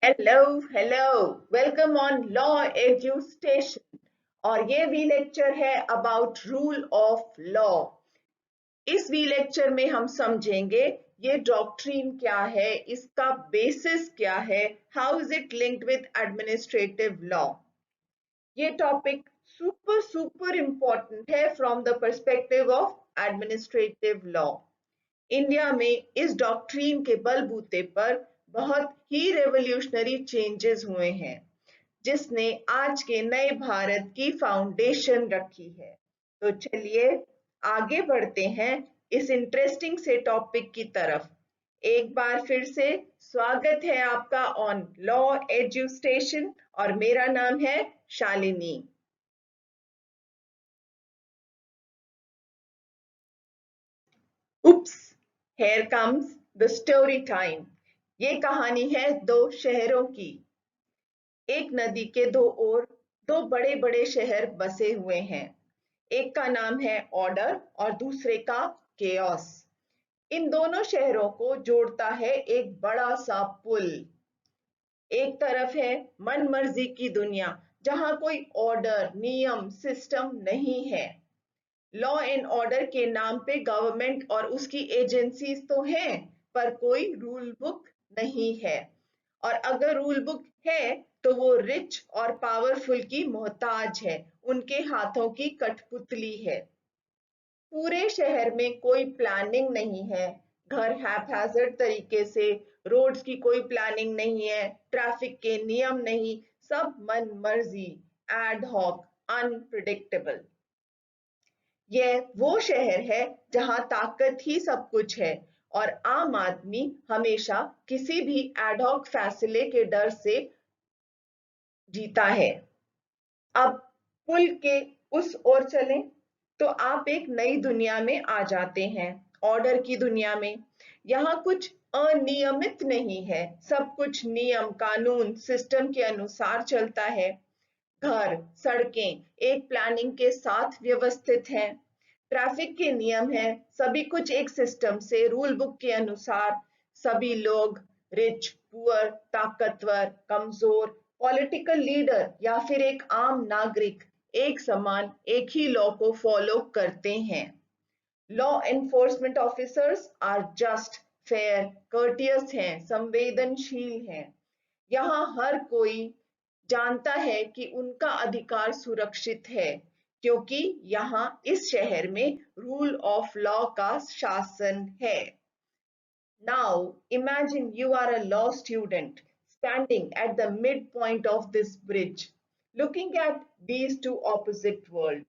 Hello welcome on law edu station. और ये भी लेक्चर है अबाउट रूल ऑफ लॉ। इस वी लेक्चर में हम समझेंगे ये डॉक्ट्रिन क्या है, इसका बेसिस क्या है, how is it linked with administrative law. ये टॉपिक सुपर सुपर इंपॉर्टेंट है from the perspective of administrative law. India में इस डॉक्ट्रिन के बलबूते पर बहुत ही रेवोल्यूशनरी चेंजेस हुए हैं, जिसने आज के नए भारत की फाउंडेशन रखी है। तो चलिए आगे बढ़ते हैं इस इंटरेस्टिंग से टॉपिक की तरफ। एक बार फिर से स्वागत है आपका ऑन लॉ एड्यू स्टेशन और मेरा नाम है Shalini. Oops, here comes the story time। ये कहानी है दो शहरों की। एक नदी के दो ओर दो बड़े बड़े शहर बसे हुए हैं। एक का नाम है ऑर्डर और दूसरे का केओस। इन दोनों शहरों को जोड़ता है एक बड़ा सा पुल। एक तरफ है मन मर्जी की दुनिया, जहां कोई ऑर्डर, नियम, सिस्टम नहीं है। लॉ एंड ऑर्डर के नाम पे गवर्नमेंट और उसकी एजेंसीज तो हैं, पर कोई रूल बुक नहीं है। और अगर रूल बुक है तो वो रिच और पावरफुल की मोहताज है, उनके हाथों की कठपुतली है। पूरे शहर में कोई प्लानिंग नहीं है। घर हैप्पैज़ार्ड तरीके से, रोड्स की कोई प्लानिंग नहीं है, ट्रैफिक के नियम नहीं, सब मन मर्जी, एड हॉक, अनप्रिडिक्टेबल। यह वो शहर है जहां ताकत ही सब कुछ है और आम आदमी हमेशा किसी भी एडहॉक फैसले के डर से जीता है। अब पुल के उस ओर चलें तो आप एक नई दुनिया में आ जाते हैं, ऑर्डर की दुनिया में। यहाँ कुछ अनियमित नहीं है, सब कुछ नियम, कानून, सिस्टम के अनुसार चलता है। घर, सड़कें एक प्लानिंग के साथ व्यवस्थित हैं। ट्रैफिक के नियम हैं, सभी कुछ एक सिस्टम से, रूल बुक के अनुसार। सभी लोग, रिच, पुअर, ताकतवर, कमजोर, पॉलिटिकल लीडर या फिर एक आम नागरिक, एक समान एक ही लॉ को फॉलो करते हैं। Law enforcement officers are just, fair, courteous हैं, संवेदनशील हैं। यहाँ हर कोई जानता है कि उनका अधिकार सुरक्षित है, क्योंकि यहाँ इस शहर में रूल ऑफ लॉ का शासन है। Now imagine you are a law student standing at the midpoint of this bridge, looking at these two opposite worlds।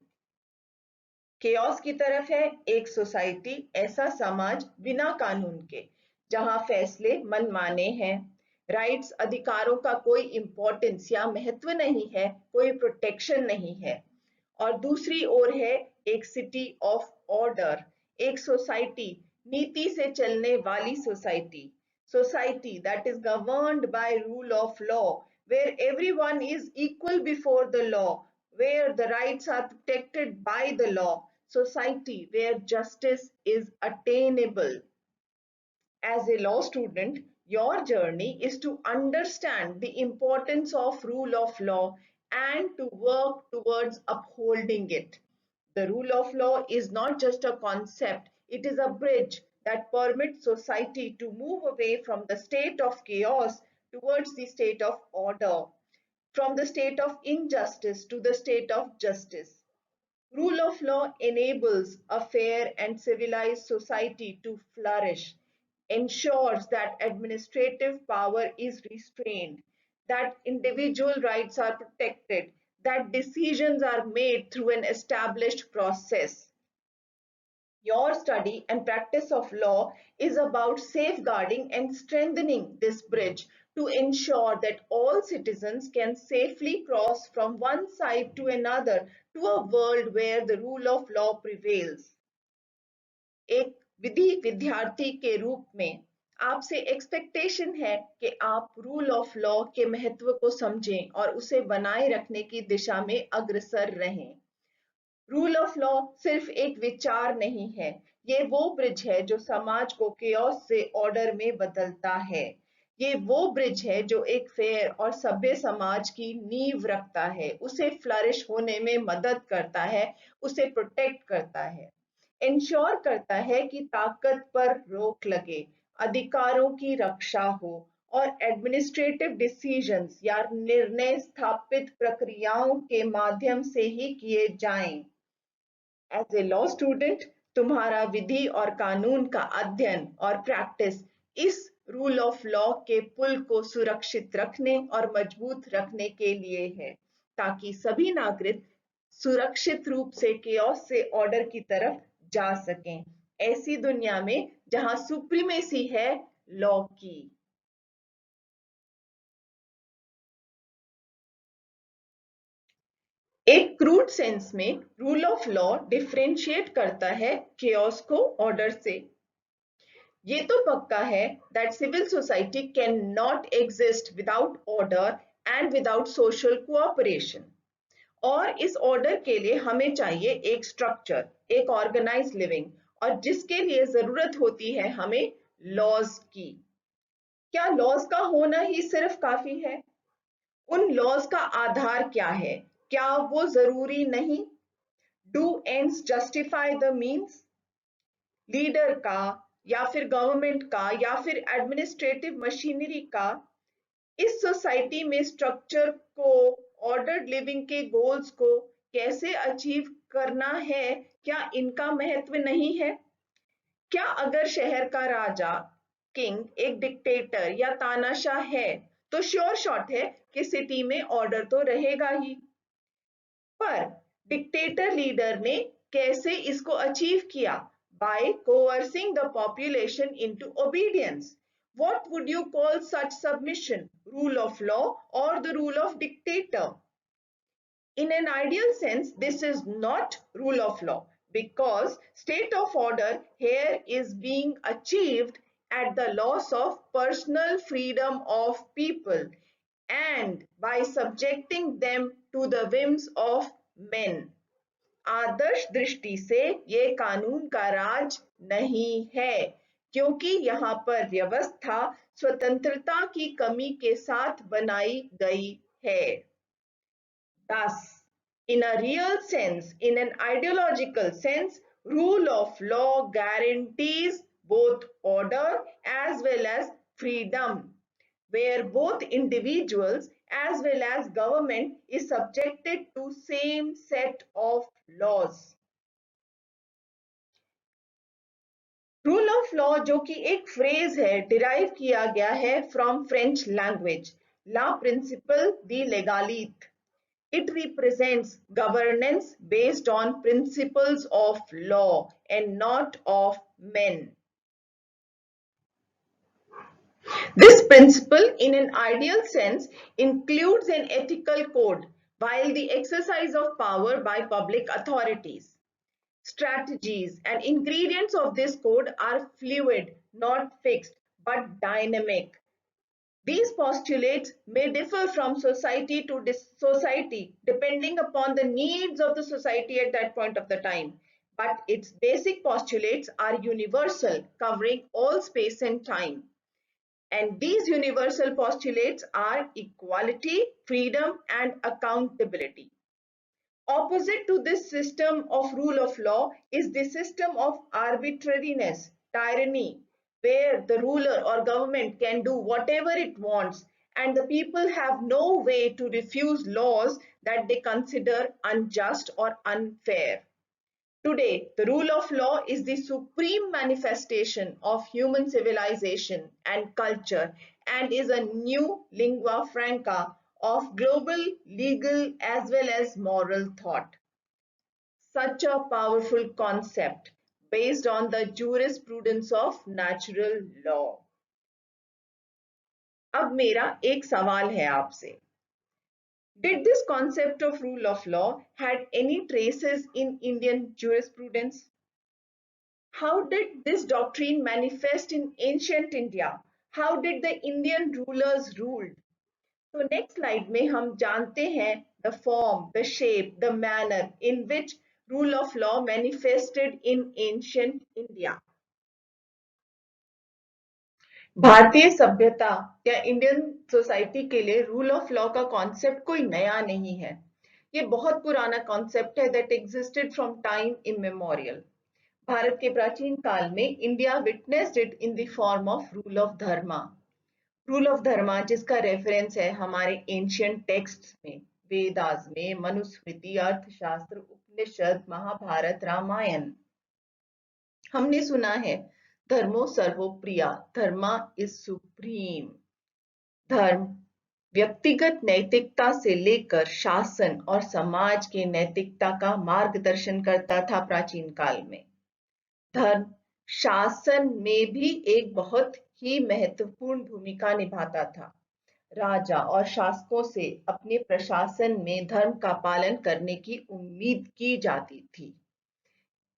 Chaos की तरफ है एक सोसाइटी, ऐसा समाज बिना कानून के, जहां फैसले मनमाने हैं, राइट्स, अधिकारों का कोई इंपॉर्टेंस या महत्व नहीं है, कोई प्रोटेक्शन नहीं है। और दूसरी ओर है एक सिटी ऑफ ऑर्डर, एक सोसाइटी, नीति से चलने वाली society, society that is governed by rule of law, where everyone is equal before the law, where the rights are protected by the law, society where justice is attainable. As a law student, your journey is to understand the importance of rule of law and to work towards upholding it. The rule of law is not just a concept, it is a bridge that permits society to move away from the state of chaos towards the state of order, from the state of injustice to the state of justice. Rule of law enables a fair and civilized society to flourish, ensures that administrative power is restrained, that individual rights are protected, that decisions are made through an established process. Your study and practice of law is about safeguarding and strengthening this bridge to ensure that all citizens can safely cross from one side to another to a world where the rule of law prevails। एक विधि विद्यार्थी के रूप में आपसे expectation है कि आप rule of law के महत्व को समझें और उसे बनाए रखने की दिशा में अग्रसर रहें। रूल ऑफ लॉ सिर्फ एक विचार नहीं है, ये वो ब्रिज है जो समाज को केओस से ऑर्डर में बदलता है। ये वो ब्रिज है जो एक फेयर और सभ्य समाज की नींव रखता है, उसे फ्लरिश होने में मदद करता है, उसे प्रोटेक्ट करता है, इंश्योर करता है कि ताकत पर रोक लगे, अधिकारों की रक्षा हो और एडमिनिस्ट्रेटिव डिसीजंस या निर्णय स्थापित प्रक्रियाओं के माध्यम से ही किए जाएं। एज ए लॉ स्टूडेंट, तुम्हारा विधि और कानून का अध्ययन और प्रैक्टिस इस रूल ऑफ लॉ के पुल को सुरक्षित रखने और मजबूत रखने के लिए है, ताकि सभी नागरिक सुरक्षित रूप से केओस से ऑर्डर की तरफ जा सकें, ऐसी दुनिया में जहां सुप्रीमेसी है लॉ की। एक क्रूड सेंस में रूल ऑफ लॉ डिफरेंशिएट करता है केओस को ऑर्डर से। ये तो पक्का है that civil society cannot exist without order and without social cooperation। और इस ऑर्डर के लिए हमें चाहिए एक स्ट्रक्चर, एक ऑर्गेनाइज लिविंग, और जिसके लिए जरूरत होती है हमें लॉज की। क्या लॉज का होना ही सिर्फ काफी है? उन लॉज का आधार क्या है? क्या वो जरूरी नहीं? Do ends justify the means? Leader का या फिर गवर्नमेंट का या फिर एडमिनिस्ट्रेटिव मशीनरी का इस सोसाइटी में स्ट्रक्चर को, ऑर्डर्ड लिविंग के गोल्स को कैसे अचीव करना है, क्या इनका महत्व नहीं है? क्या अगर शहर का राजा, किंग, एक डिक्टेटर या तानाशाह है तो श्योर शॉट है कि सिटी में ऑर्डर तो रहेगा ही। पर डिक्टेटर लीडर ने कैसे इसको अचीव किया? By coercing the population into obedience। What would you call such submission? Rule of law or the rule of dictator? In an ideal sense, this is not rule of law because state of order here is being achieved at the loss of personal freedom of people and by subjecting them to the whims of men। आदर्श दृष्टि से ये कानून का राज नहीं है, क्योंकि यहाँ पर व्यवस्था स्वतंत्रता की कमी के साथ बनाई गई है। Thus, in a real sense, in an ideological sense, rule of law guarantees both order as well as freedom, where both individuals as well as government is subjected to same set of laws। Rule of law, जो कि एक phrase है, derive किया गया है from French language ला प्रिंसिपल दी लेगालित। It represents governance based on principles of law and not of men। This principle, in an ideal sense, includes an ethical code while the exercise of power by public authorities. Strategies and ingredients of this code are fluid, not fixed, but dynamic। These postulates may differ from society to society depending upon the needs of the society at that point of the time, but its basic postulates are universal, covering all space and time. And these universal postulates are equality, freedom, and accountability। Opposite to this system of rule of law is the system of arbitrariness, tyranny, where the ruler or government can do whatever it wants and the people have no way to refuse laws that they consider unjust or unfair। Today, the rule of law is the supreme manifestation of human civilization and culture and is a new lingua franca of global legal as well as moral thought। Such a powerful concept based on the jurisprudence of natural law। अब मेरा एक सवाल है आपसे। Did this concept of rule of law had any traces in Indian jurisprudence? How did this doctrine manifest in ancient India? How did the Indian rulers rule? तो next slide में हम जानते हैं the form, the shape, the manner in which rule of law manifested in ancient India। भारतीय सभ्यता या Indian society के लिए रूल ऑफ लॉ का कॉन्सेप्ट कोई नया नहीं है। ये बहुत पुराना कॉन्सेप्ट है that existed from time immemorial. Bharat के प्राचीन काल में India witnessed it in the form of rule of dharma. Rule of dharma जिसका रेफरेंस है हमारे एंशियंट टेक्स्ट्स में, वेदास में, मनुस्मृति, अर्थशास्त्र, उपनिषद, महाभारत, रामायण। हमने सुना है धर्मो सर्वोप्रिया, धर्मा इज सुप्रीम। धर्म व्यक्तिगत नैतिकता से लेकर शासन और समाज के नैतिकता का मार्गदर्शन करता था प्राचीन काल में। धर्म शासन में भी एक बहुत ही महत्वपूर्ण भूमिका निभाता था। राजा और शासकों से अपने प्रशासन में धर्म का पालन करने की उम्मीद की जाती थी।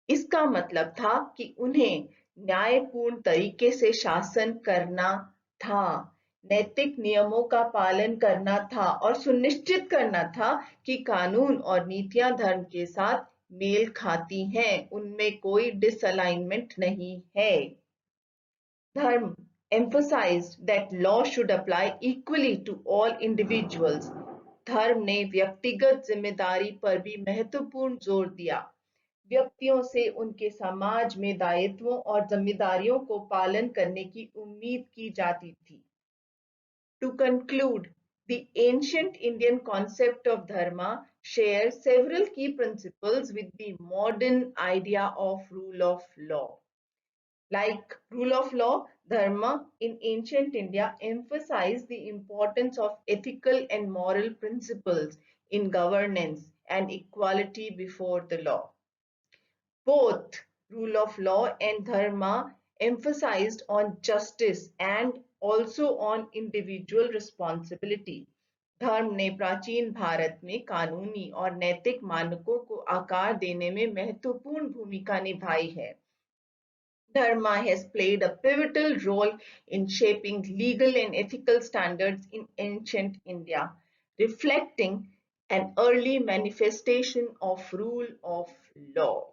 इसका मतलब था कि उन्हें न्यायपूर्ण तरीके से शासन करना था, नैतिक नियमों का पालन करना था और सुनिश्चित करना था कि कानून और नीतियां धर्म के साथ मेल खाती हैं, उनमें कोई डिसअलाइनमेंट नहीं है। धर्म emphasized that law should apply equally to all individuals. धर्म ने व्यक्तिगत जिम्मेदारी पर भी महत्वपूर्ण जोर दिया। व्यक्तियों से उनके समाज में दायित्वों और जिम्मेदारियों को पालन करने की उम्मीद की जाती थी। To conclude, the ancient Indian concept of dharma shares several key principles with the modern idea of rule of law. Like rule of law, dharma in ancient India emphasized the importance of ethical and moral principles in governance and equality before the law. Both rule of law and dharma emphasized on justice and also on individual responsibility. धर्म ने प्राचीन भारत में कानूनी और नैतिक मानकों को आकार देने में महत्वपूर्ण भूमिका निभाई है। Dharma has played a pivotal role in shaping legal and ethical standards in ancient India, reflecting an early manifestation of rule of law.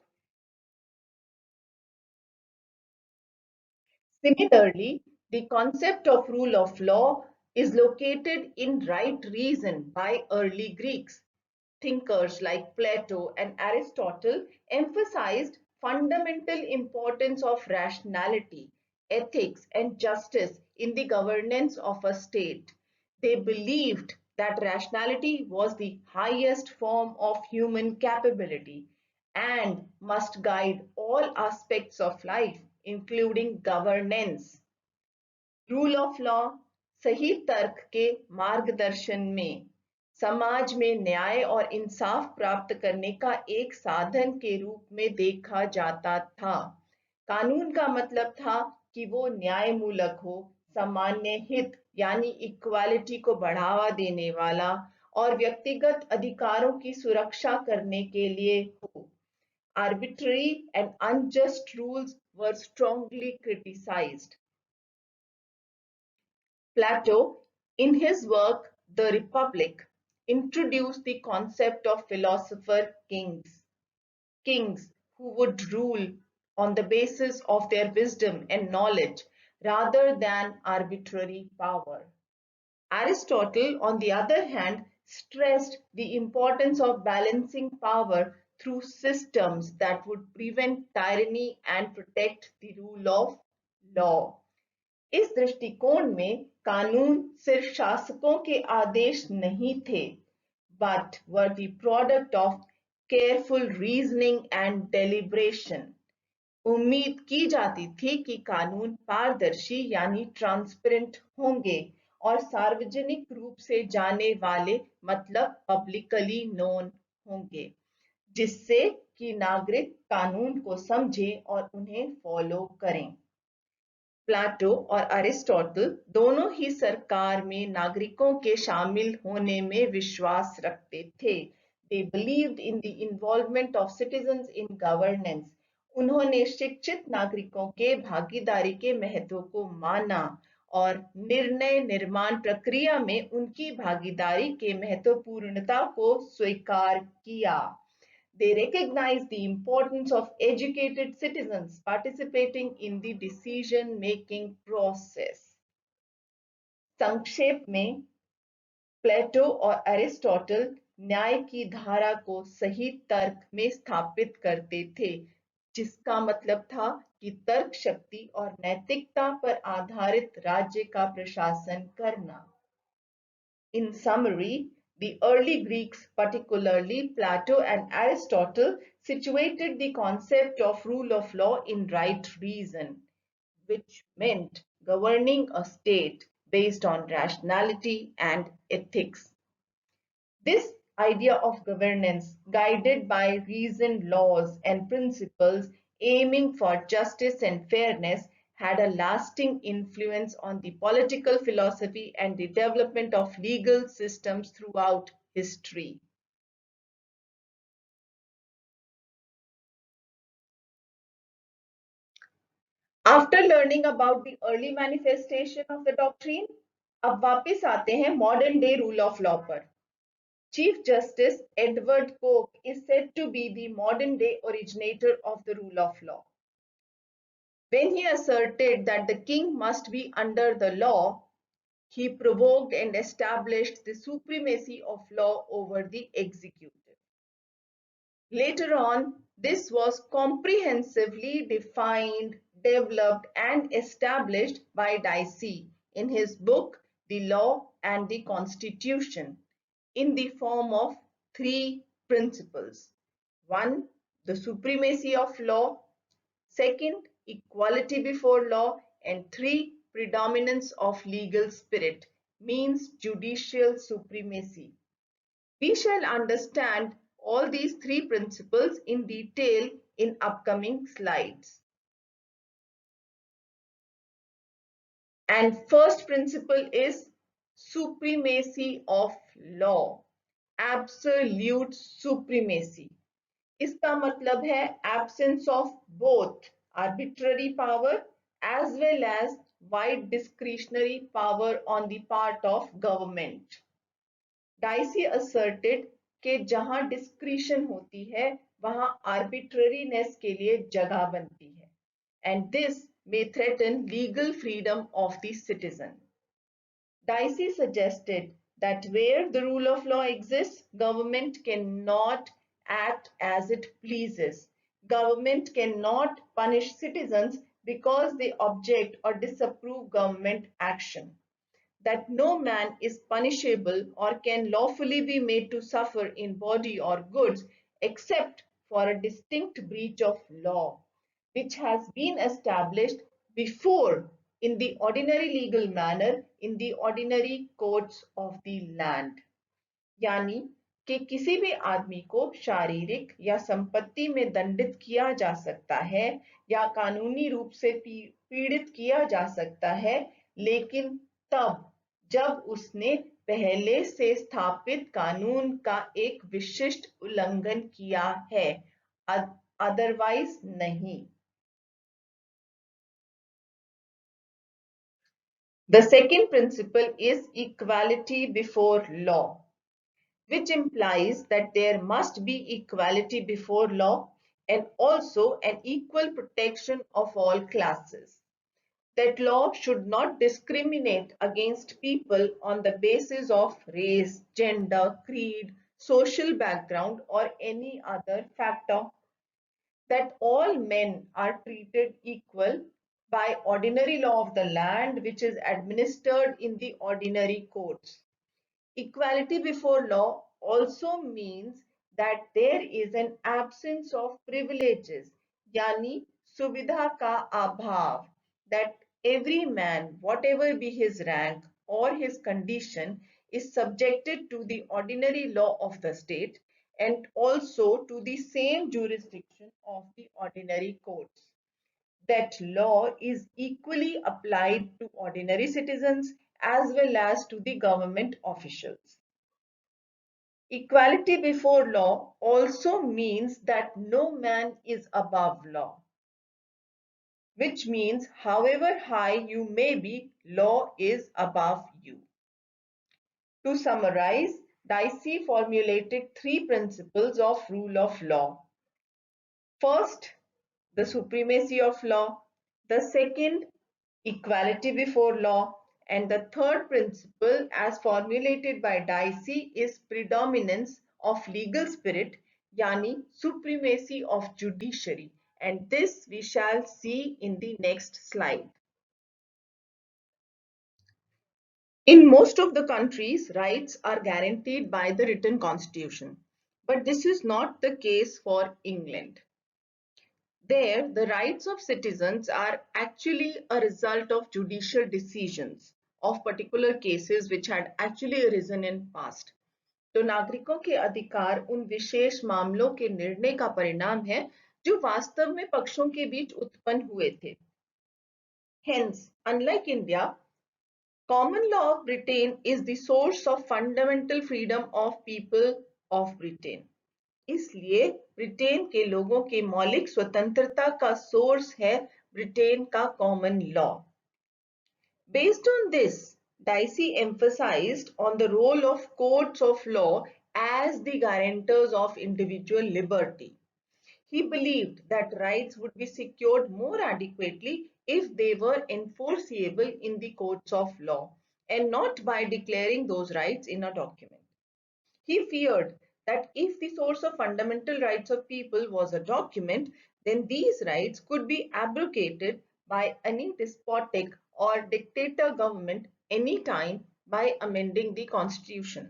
Similarly, the concept of rule of law is located in right reason by early Greeks. Thinkers like Plato and Aristotle emphasized fundamental importance of rationality, ethics, and justice in the governance of a state. They believed that rationality was the highest form of human capability and must guide all aspects of life, including governance. Rule of law सही तर्क के मार्गदर्शन में समाज में न्याय और इंसाफ प्राप्त करने का एक साधन के रूप में देखा जाता था। कानून का मतलब था कि वो न्यायमूलक हो, सामान्य हित यानी इक्वालिटी को बढ़ावा देने वाला और व्यक्तिगत अधिकारों की सुरक्षा करने के लिए हो। Arbitrary and unjust rules were strongly criticized. Plato, in his work The Republic, introduced the concept of philosopher kings who would rule on the basis of their wisdom and knowledge rather than arbitrary power. Aristotle, on the other hand, stressed the importance of balancing power through systems that would prevent tyranny and protect the rule of law. इस दृष्टिकोण में कानून सिर्फ शासकों के आदेश नहीं थे, but were the product of careful reasoning and deliberation. उम्मीद की जाती थी कि कानून पारदर्शी यानी ट्रांसपेरेंट होंगे और सार्वजनिक रूप से जाने वाले मतलब पब्लिकली नोन होंगे, जिससे कि नागरिक कानून को समझें और उन्हें फॉलो करें। प्लाटो और अरिस्टोटल दोनों ही सरकार में नागरिकों के शामिल होने में विश्वास रखते थे। They believed in the involvement of citizens in governance. उन्होंने शिक्षित नागरिकों के भागीदारी के महत्व को माना और निर्णय निर्माण प्रक्रिया में उनकी भागीदारी के महत्वपूर्णता को स्वीकार किया। They recognize the importance of educated citizens participating in the decision-making process. संक्षेप में प्लेटो और अरिस्टोटल न्याय की धारा को सही तर्क में स्थापित करते थे, जिसका मतलब था कि तर्क शक्ति और नैतिकता पर आधारित राज्य का प्रशासन करना। In summary, the early Greeks, particularly Plato and Aristotle, situated the concept of rule of law in right reason, which meant governing a state based on rationality and ethics. This idea of governance, guided by reasoned laws and principles aiming for justice and fairness, had a lasting influence on the political philosophy and the development of legal systems throughout history. After learning about the early manifestation of the doctrine, अब वापस आते हैं modern day rule of law पर. Chief Justice Edward Coke is said to be the modern day originator of the rule of law. When he asserted that the king must be under the law, he provoked and established the supremacy of law over the executive. Later on, this was comprehensively defined, developed, and established by Dicey in his book, The Law and the Constitution, in the form of three principles. One, the supremacy of law. Second, equality before law. And three, predominance of legal spirit, means judicial supremacy. We shall understand all these three principles in detail in upcoming slides. And first principle is supremacy of law, absolute supremacy. इसका मतलब है absence of both arbitrary power as well as wide discretionary power on the part of government. Dicey asserted कि जहां discretion होती है वहां arbitrariness के लिए जगह बनती है, and this may threaten legal freedom of the citizen. Dicey suggested that where the rule of law exists, government cannot act as it pleases. Government cannot punish citizens because they object or disapprove government action. That no man is punishable or can lawfully be made to suffer in body or goods except for a distinct breach of law, which has been established before in the ordinary legal manner in the ordinary courts of the land. यानी कि किसी भी आदमी को शारीरिक या संपत्ति में दंडित किया जा सकता है या कानूनी रूप से पीड़ित किया जा सकता है, लेकिन तब जब उसने पहले से स्थापित कानून का एक विशिष्ट उल्लंघन किया है, अदरवाइज नहीं. The second principle is equality before law, which implies that there must be equality before law and also an equal protection of all classes. That law should not discriminate against people on the basis of race, gender, creed, social background, or any other factor. That all men are treated equal by ordinary law of the land, which is administered in the ordinary courts. Equality before law also means that there is an absence of privileges, yani suvidha ka abhav, that every man, whatever be his rank or his condition, is subjected to the ordinary law of the state and also to the same jurisdiction of the ordinary courts. That law is equally applied to ordinary citizens as well as to the government officials. Equality before law also means that no man is above law, which means however high you may be, law is above you. To summarize, Dicey formulated three principles of rule of law. First, the supremacy of law. The second, equality before law. And the third principle, as formulated by Dicey, is predominance of legal spirit, yani supremacy of judiciary. And this we shall see in the next slide. In most of the countries, rights are guaranteed by the written constitution. But this is not the case for England. There, the rights of citizens are actually a result of judicial decisions of particular cases which had actually arisen in past. तो नागरिकों के अधिकार उन विशेष मामलों के निर्णय का परिणाम है जो वास्तव में पक्षों के बीच उत्पन्न हुए थे. Hence, unlike India, common law of Britain is the source of fundamental freedom of people of Britain. इसलिए ब्रिटेन के लोगों के मौलिक स्वतंत्रता का सोर्स है ब्रिटेन का common law. Based on this, Dicey emphasized on the role of courts of law as the guarantors of individual liberty. He believed that rights would be secured more adequately if they were enforceable in the courts of law and not by declaring those rights in a document. He feared that if the source of fundamental rights of people was a document, then these rights could be abrogated by any despotic or dictator government anytime by amending the constitution.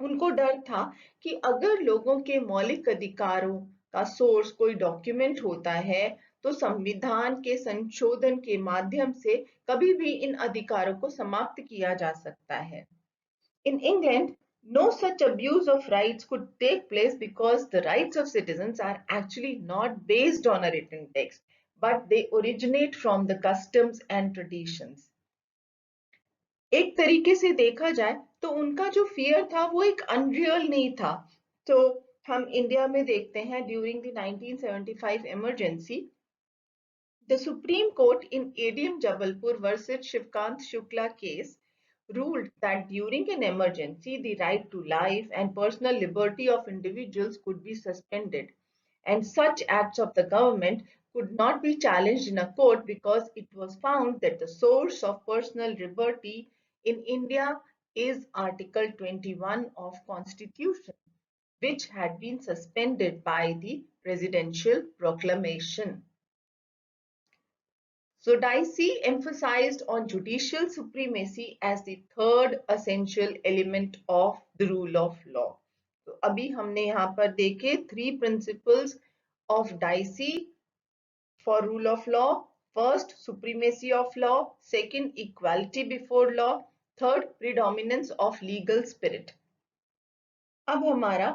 उनको डर था कि अगर लोगों के मौलिक अधिकारों का सोर्स कोई डॉक्यूमेंट होता है तो संविधान के संशोधन के माध्यम से कभी भी इन अधिकारों को समाप्त किया जा सकता है. In England, no such abuse of rights could take place because the rights of citizens are actually not based on a written text, but they originate from the customs and traditions. एक तरीके से देखा जाए तो उनका जो fear था वो एक अनरियल नहीं था. तो हम इंडिया में देखते हैं during the 1975 emergency the Supreme Court in ADM Jabalpur versus Shivkant Shukla case ruled that during an emergency, the right to life and personal liberty of individuals could be suspended, and such acts of the government could not be challenged in a court because it was found that the source of personal liberty in India is Article 21 of Constitution, which had been suspended by the presidential proclamation. So Dicey emphasized on judicial supremacy as the third essential element of the rule of law. तो अभी हमने यहाँ पर देखे three principles of Dicey for rule of law. First, supremacy of law. Second, equality before law. Third, predominance of legal spirit. अब हमारा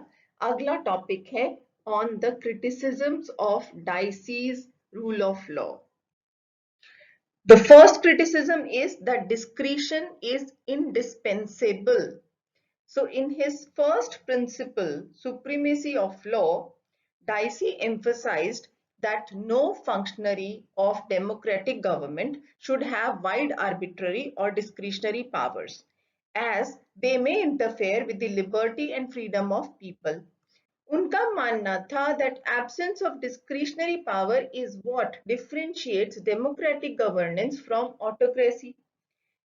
अगला topic है on the criticisms of Dicey's rule of law. The first criticism is that discretion is indispensable. So in his first principle, supremacy of law, Dicey emphasized that no functionary of democratic government should have wide arbitrary or discretionary powers, as they may interfere with the liberty and freedom of people. उनका मानना था that absence of discretionary power is what differentiates democratic governance from autocracy.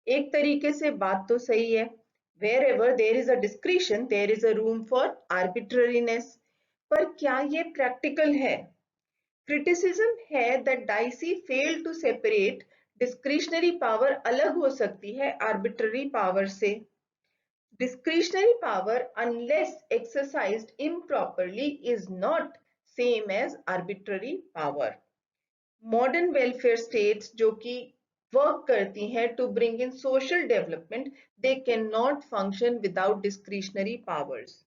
एक तरीके से बात तो सही है. Wherever there is a discretion, there is a room for arbitrariness. पर क्या ये practical है? Criticism है that Dicey failed to separate discretionary power अलग हो सकती है arbitrary power से. Discretionary power, unless exercised improperly, is not same as arbitrary power. Modern welfare states जो कि work करती हैं to bring in social development, they cannot function without discretionary powers.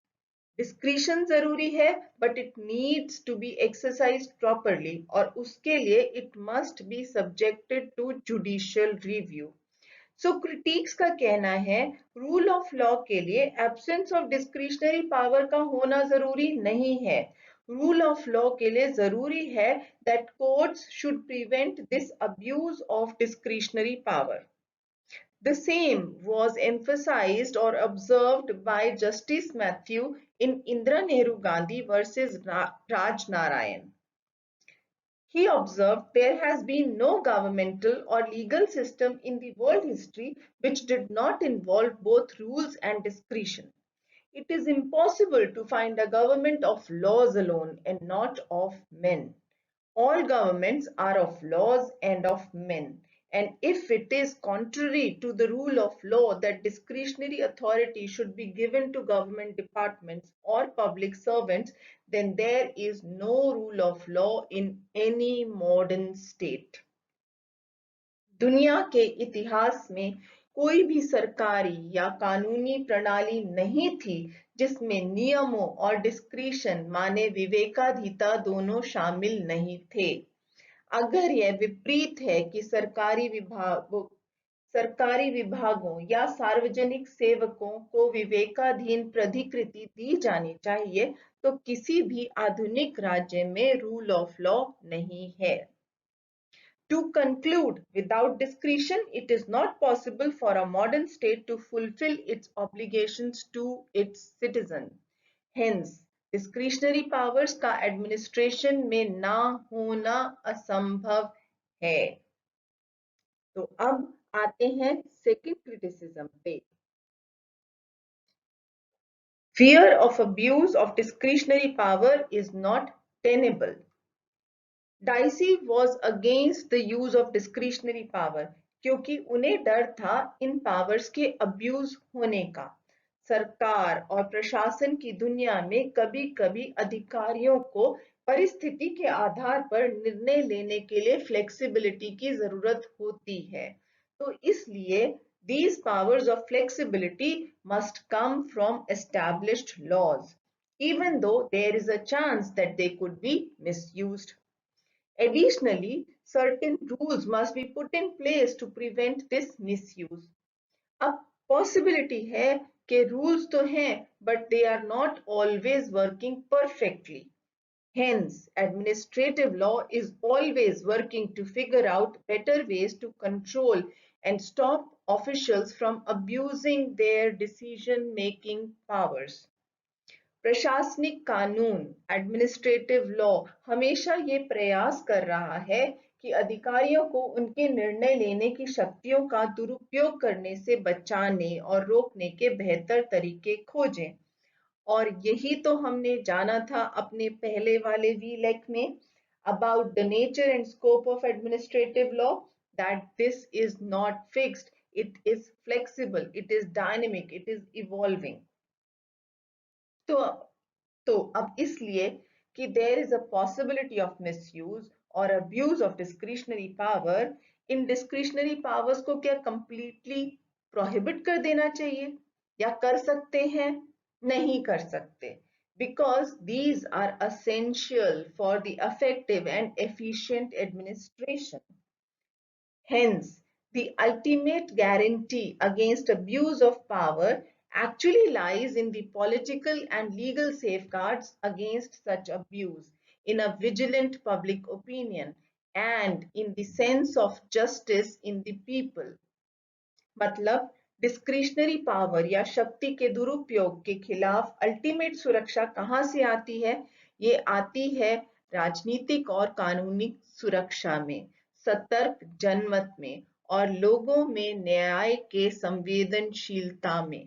Discretion जरूरी है, but it needs to be exercised properly और उसके लिए it must be subjected to judicial review. So critics का कहना है रूल ऑफ लॉ के लिए एब्सेंस ऑफ डिस्क्रिशनरी पावर का होना जरूरी नहीं है. रूल ऑफ लॉ के लिए जरूरी है that courts should prevent this abuse of discretionary power. The same was emphasized or observed by Justice Matthew in Indira Nehru Gandhi versus Raj Narayan. He observed there has been no governmental or legal system in the world history which did not involve both rules and discretion. It is impossible to find a government of laws alone and not of men. All governments are of laws and of men. And if it is contrary to the rule of law that discretionary authority should be given to government departments or public servants, then there is no rule of law in any modern state. दुनिया के इतिहास में कोई भी सरकारी या कानूनी प्रणाली नहीं थी जिसमें नियमों और डिस्क्रिशन माने विवेकाधीता दोनों शामिल नहीं थे। अगर यह विपरीत है कि सरकारी विभागों या सार्वजनिक सेवकों को विवेकाधीन प्राधिकृति दी जानी चाहिए, तो किसी भी आधुनिक राज्य में रूल ऑफ लॉ नहीं है। To conclude, without discretion, it is not possible for a modern state to fulfill its obligations to its citizens. Hence, discretionary powers का administration में ना होना असंभव है। तो अब आते हैं सेकंड क्रिटिसिज्म पे। Fear of abuse of discretionary power is not tenable. Dicey was against the use of discretionary power क्योंकि उन्हें डर था इन पावर्स के अब्यूज होने का। सरकार और प्रशासन की दुनिया में कभी कभी अधिकारियों को परिस्थिति के आधार पर निर्णय लेने के लिए फ्लेक्सिबिलिटी की जरूरत होती है। तो इसलिए these powers of flexibility must come from established laws, even though there is a chance that they could be misused. Additionally, certain rules must be put in place to prevent this misuse. अब possibility है कि rules तो हैं, but they are not always working perfectly. Hence, administrative law is always working to figure out better ways to control and stop officials from abusing their decision-making powers. प्रशासनिक कानून administrative law हमेशा ये प्रयास कर रहा है कि अधिकारियों को उनके निर्णय लेने की शक्तियों का दुरुपयोग करने से बचाने और रोकने के बेहतर तरीके खोजें। और यही तो हमने जाना था अपने पहले वाले वीलेक में about the nature and scope of administrative law, that this is not fixed, it is flexible, it is dynamic, it is evolving. तो अब इसलिए कि there is a possibility of misuse or abuse of discretionary power, in discretionary powers को क्या completely prohibit कर देना चाहिए या कर सकते हैं? नहीं कर सकते, because these are essential for the effective and efficient administration. Hence, the ultimate guarantee against abuse of power actually lies in the political and legal safeguards against such abuse, in a vigilant public opinion, and in the sense of justice in the people. मतलब discretionary power या शक्ति के दुरुपयोग के खिलाफ ultimate सुरक्षा कहां से आती है? ये आती है राजनीतिक और कानूनी सुरक्षा में, सतर्क जनमत में और लोगों में न्याय के संवेदनशीलता में।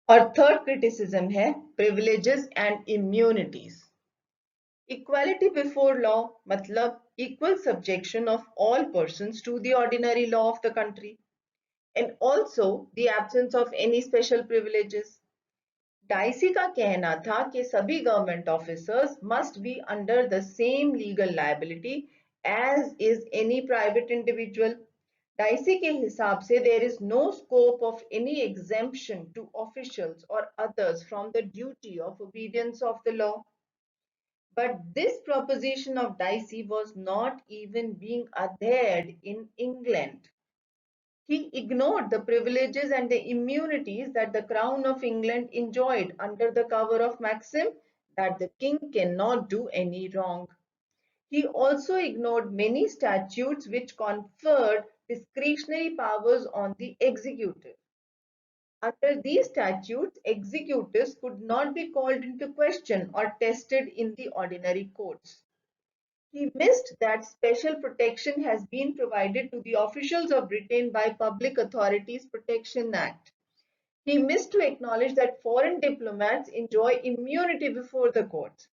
और थर्ड क्रिटिसिज्म है privileges and immunities. Equality before law matlab equal subjection of all persons to the ordinary law of the country, and also the absence of any special privileges. Dicey का कहना था कि सभी government officers must be under the same legal liability as is any private individual. Dicey के हिसाब से there is no scope of any exemption to officials or others from the duty of obedience of the law. But this proposition of Dicey was not even being adhered in England. He ignored the privileges and the immunities that the Crown of England enjoyed under the cover of maxim that the king cannot do any wrong. He also ignored many statutes which conferred discretionary powers on the executive. Under these statutes, executives could not be called into question or tested in the ordinary courts. He missed that special protection has been provided to the officials of Britain by Public Authorities Protection Act. He missed to acknowledge that foreign diplomats enjoy immunity before the courts,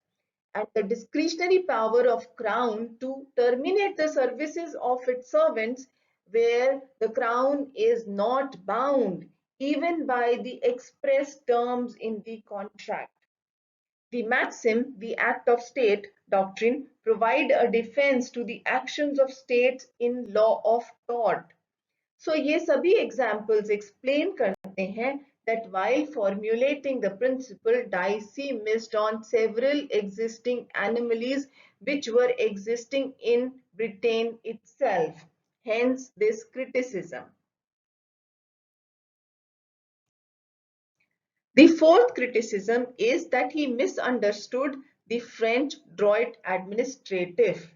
and the discretionary power of Crown to terminate the services of its servants where the Crown is not bound even by the express terms in the contract. The maxim, the act of state doctrine, provide a defense to the actions of states in law of tort. So ये सभी examples explain करते हैं that while formulating the principle, Dicey missed on several existing anomalies which were existing in Britain itself. Hence this criticism. The fourth criticism is that he misunderstood the French droit administratif,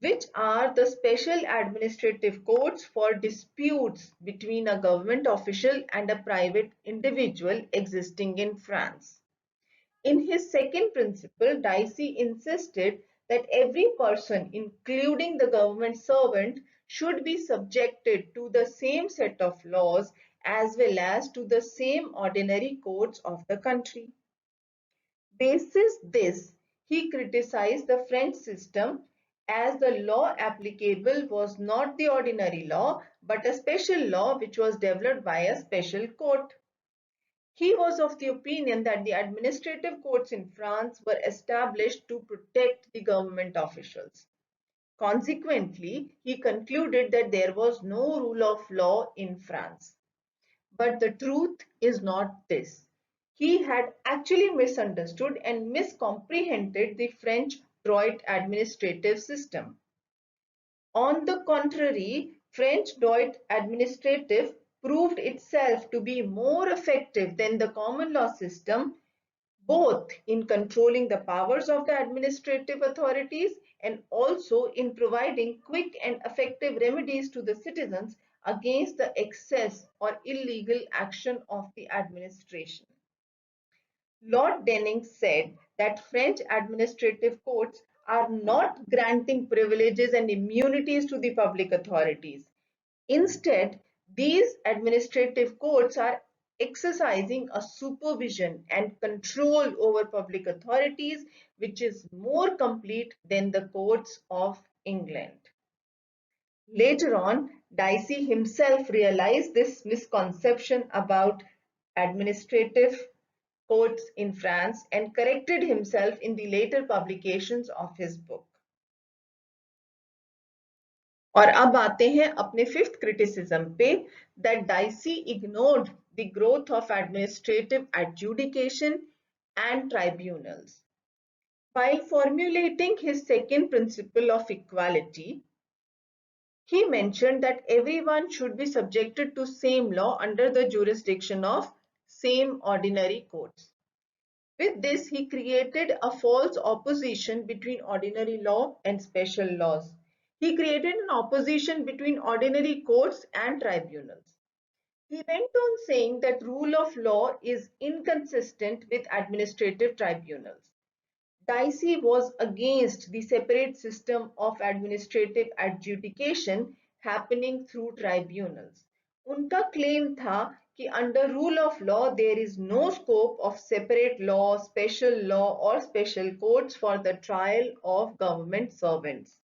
which are the special administrative courts for disputes between a government official and a private individual existing in France. In his second principle, Dicey insisted that every person, including the government servant, should be subjected to the same set of laws as well as to the same ordinary courts of the country. Basis this, he criticized the French system as the law applicable was not the ordinary law but a special law which was developed by a special court. He was of the opinion that the administrative courts in France were established to protect the government officials. Consequently, he concluded that there was no rule of law in France. But the truth is not this. He had actually misunderstood and miscomprehended the French droit administrative system. On the contrary, French droit administrative proved itself to be more effective than the common law system, both in controlling the powers of the administrative authorities and also in providing quick and effective remedies to the citizens against the excess or illegal action of the administration. Lord Denning said that French administrative courts are not granting privileges and immunities to the public authorities. Instead, these administrative courts are exercising a supervision and control over public authorities, which is more complete than the courts of England. Later on, Dicey himself realized this misconception about administrative courts in France and corrected himself in the later publications of his book. और अब आते हैं अपने fifth criticism पे that Dicey ignored the growth of administrative adjudication and tribunals. While formulating his second principle of equality, he mentioned that everyone should be subjected to same law under the jurisdiction of same ordinary courts. With this, he created a false opposition between ordinary law and special laws. He created an opposition between ordinary courts and tribunals. He went on saying that rule of law is inconsistent with administrative tribunals. Dicey was against the separate system of administrative adjudication happening through tribunals. उनका claim था कि under rule of law there is no scope of separate law, special law or special courts for the trial of government servants.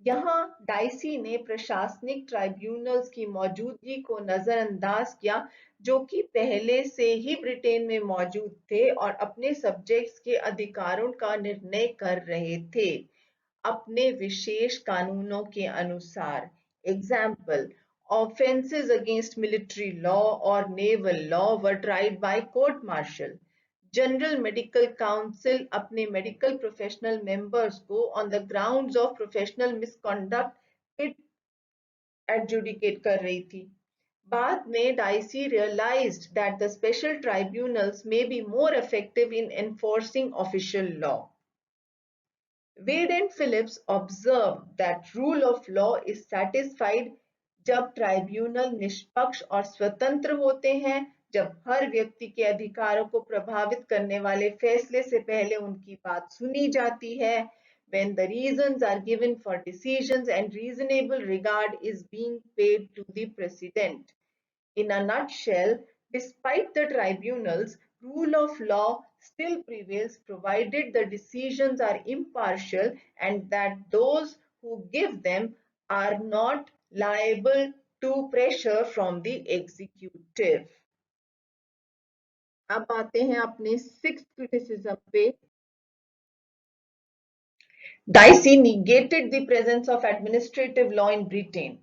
यहाँ dicey ने प्रशासनिक tribunals की मौजूदगी को नजरअंदाज किया जो कि पहले से ही ब्रिटेन में मौजूद थे और अपने सब्जेक्ट्स के अधिकारों का निर्णय कर रहे थे अपने विशेष कानूनों के अनुसार. Example, offences against military law or naval law were tried by court martial. General medical council अपने मेडिकल प्रोफेशनल मेंबर्स को on the grounds of professional misconduct adjudicate कर रही थी. बाद में dicey realized that the special tribunals may be more effective in enforcing official law. Wade and Phillips observed that rule of law is satisfied जब tribunal निष्पक्ष और स्वतंत्र होते हैं, जब हर व्यक्ति के अधिकारों को प्रभावित करने वाले फैसले से पहले उनकी बात सुनी जाती है, when the reasons are given for decisions and reasonable regard is being paid to the president. In a nutshell, despite the tribunals, rule of law still prevails provided the decisions are impartial and that those who give them are not liable to pressure from the executive. अब आते हैं अपने sixth criticism पे। Dicey negated the presence of administrative law in Britain.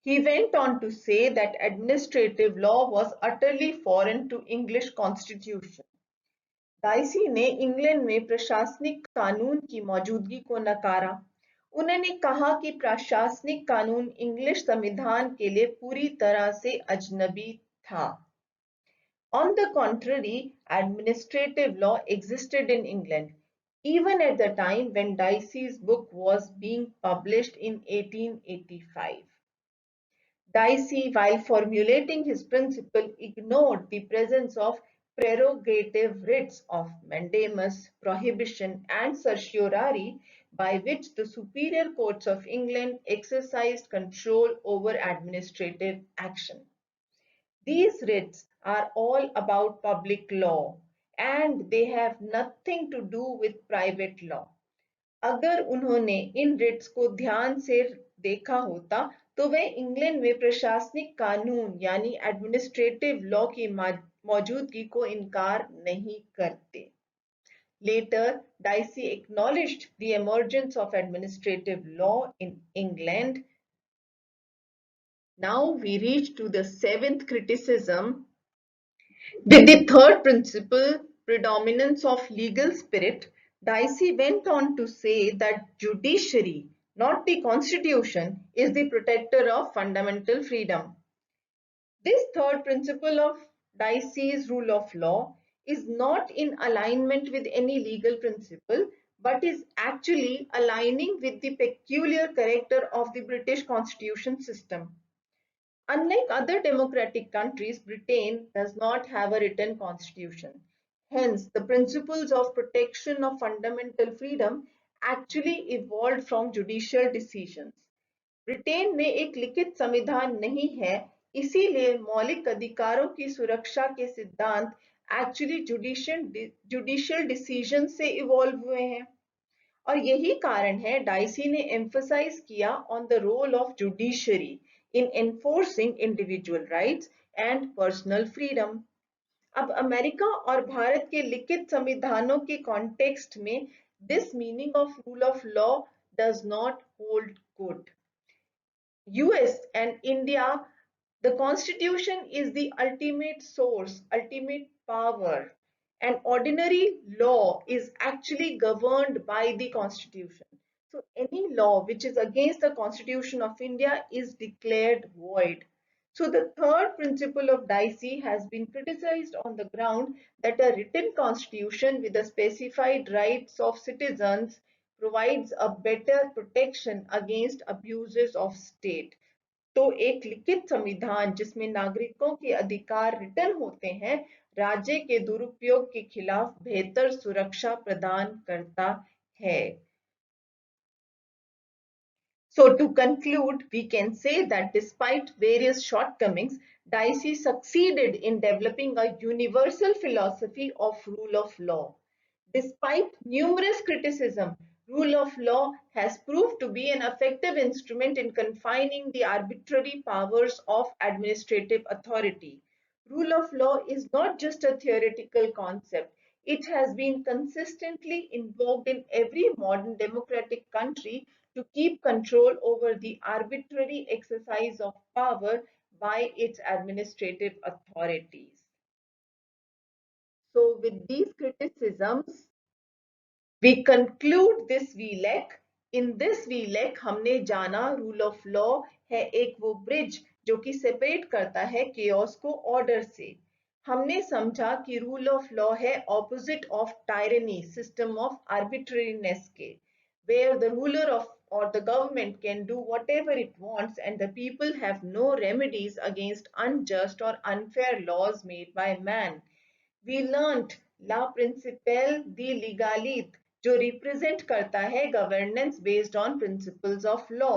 He went on to say that administrative law was utterly foreign to English constitution. Dicey ने England में प्रशासनिक कानून की मौजूदगी को नकारा। उन्होंने कहा कि प्रशासनिक कानून इंग्लिश संविधान के लिए पूरी तरह से अजनबी था। On the contrary, administrative law existed in England, even at the time when Dicey's book was being published in 1885. Dicey, while formulating his principle, ignored the presence of prerogative writs of mandamus, prohibition, and certiorari by which the superior courts of England exercised control over administrative action. These writs are all about public law and they have nothing to do with private law. अगर उन्होंने इन Ritz को ध्यान से देखा होता तो वे England में प्रशासनिक कानून यानी एडमिनिस्ट्रेटिव लॉ की मौजूदगी को इनकार नहीं करते। Later, Dicey acknowledged the emergence of administrative law in England. Now we reach to the seventh criticism. With the third principle, predominance of legal spirit, Dicey went on to say that judiciary, not the constitution, is the protector of fundamental freedom. This third principle of Dicey's rule of law is not in alignment with any legal principle, but is actually aligning with the peculiar character of the British constitution system. Unlike other democratic countries, Britain does not have a written constitution. Hence, the principles of protection of fundamental freedom actually evolved from judicial decisions. Britain में एक लिखित संविधान नहीं है, इसीलिए मौलिक अधिकारों की सुरक्षा के सिद्धांत एक्चुअली जुडिशियल डिसीजन से इवॉल्व हुए हैं। और यही कारण है डाइसी ने एम्फसाइज किया on the role of judiciary in enforcing individual rights and personal freedom. अब अमेरिका और भारत के लिखित संविधानों के कॉन्टेक्स्ट में this meaning of rule of law does not hold good. US and India, the constitution is the ultimate source, ultimate power, and ordinary law is actually governed by the constitution. So any law which is against the Constitution of India is declared void. So the third principle of Dicey has been criticized on the ground that a written constitution with the specified rights of citizens provides a better protection against abuses of state. तो एक लिखित संविधान जिसमें नागरिकों के अधिकार return होते हैं, राज्य के दुरुपयोग के खिलाफ बेहतर सुरक्षा प्रदान करता है। So to conclude, we can say that despite various shortcomings, Dicey succeeded in developing a universal philosophy of rule of law. Despite numerous criticism, rule of law has proved to be an effective instrument in confining the arbitrary powers of administrative authority. Rule of law is not just a theoretical concept. It has been consistently invoked in every modern democratic country to keep control over the arbitrary exercise of power by its administrative authorities. So with these criticisms, we conclude this VLEC. In this VLEC हमने जाना rule of law है एक वो bridge जो कि separate करता है chaos को ऑर्डर से। हमने समझा कि रूल ऑफ लॉ है opposite of tyranny, system of arbitrariness के, where the ruler of or the government can do whatever it wants and the people have no remedies against unjust or unfair laws made by man. We learnt La Principale de Legalite जो represent करता है governance based on principles of law.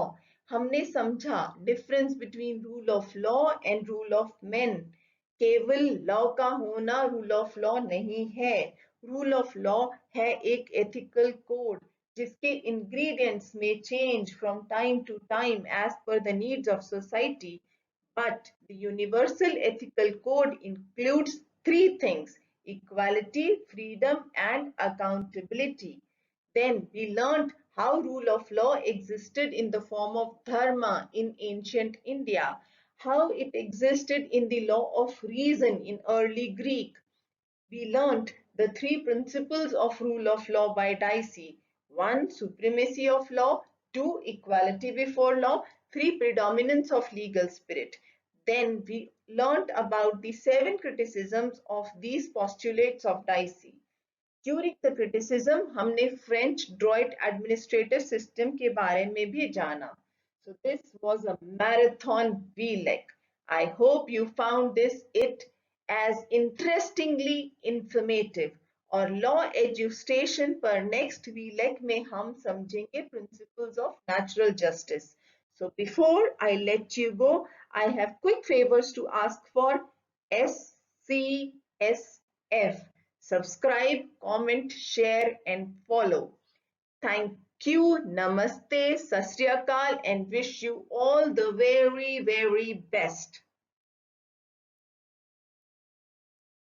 हमने समझा difference between rule of law and rule of main. केवल law का होना rule of law नहीं है. रूल ऑफ लॉ है एक एथिकल कोड जिसके इंग्रेडिएंट्स में change from time to time as per the needs of society. But the universal ethical code includes three things: equality, freedom, and accountability. Then we learned how rule of law existed in the form of dharma in ancient India, how it existed in the law of reason in early Greek. We learnt the three principles of rule of law by Dicey. 1. Supremacy of law. 2. Equality before law. 3. Predominance of legal spirit. Then we learnt about the 7 criticisms of these postulates of Dicey. During the criticism, हमने French Droit administrative system के बारे में भी जाना. So this was a marathon VLEC. I hope you found it as interestingly informative. और law education पर next VLEC में हम समझेंगे principles of natural justice. So before I let you go, I have quick favors to ask for SCSF. Subscribe, comment, share, and follow. Thank you, Namaste, Sat Sri Akal, and wish you all the very, very best.